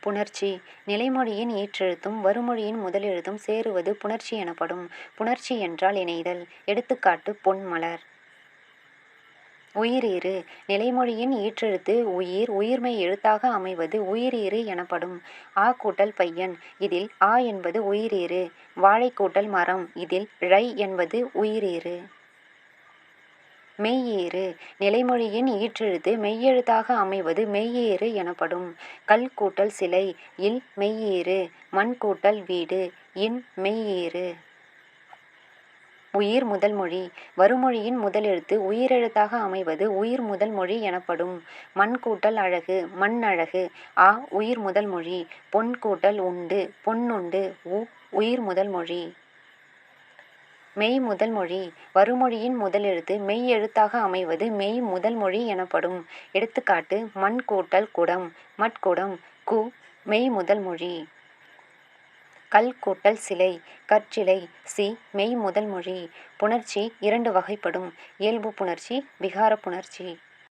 புணர்ச்சி. நிலைமொழியின் ஈற்றெழுத்தும் வருமொழியின் முதலெழுத்தும் சேருவது புணர்ச்சி எனப்படும். புணர்ச்சி என்றால் இணைதல். எடுத்துக்காட்டு பொன்மலர். உயிரீறு. நிலைமொழியின் ஈற்றெழுத்து உயிர் உயிர்மெய் எழுத்தாக அமைவது உயிரீறு எனப்படும். ஆ கூட்டல் பையன், இதில் ஆ என்பது உயிரீறு. வாழை கூட்டல் மரம், இதில் ழை என்பது உயிரீறு. மெய்யீறு. நிலைமொழியின் ஈற்றெழுத்து மெய்யெழுத்தாக அமைவது மெய்யீறு எனப்படும். கல் கூட்டல் சிலை, இல் மெய்யீறு. மண் கூட்டல் வீடு, இன் மெய்யீறு. உயிர் முதல் மொழி. வருமொழியின் முதலெழுத்து உயிரெழுத்தாக அமைவது உயிர் முதல் மொழி எனப்படும். மண் கூட்டல் அழகு, மண் அழகு. ஆ உயிர் முதல் மொழி. பொன் கூட்டல் உண்டு, பொன்னுண்டு. உயிர் முதல் மொழி. மெய் முதல் மொழி. வருமொழியின் முதலெழுத்து மெய் எழுத்தாக அமைவது மெய் முதல் மொழி எனப்படும். எடுத்துக்காட்டு மண் கூட்டல் குடம், மட்குடம். மெய் முதல் மொழி. கல் கூட்டல் சிலை, கற்சிலை. மெய் முதல் மொழி. புணர்ச்சி இரண்டு வகைப்படும். இயல்பு புணர்ச்சி, விகார புணர்ச்சி.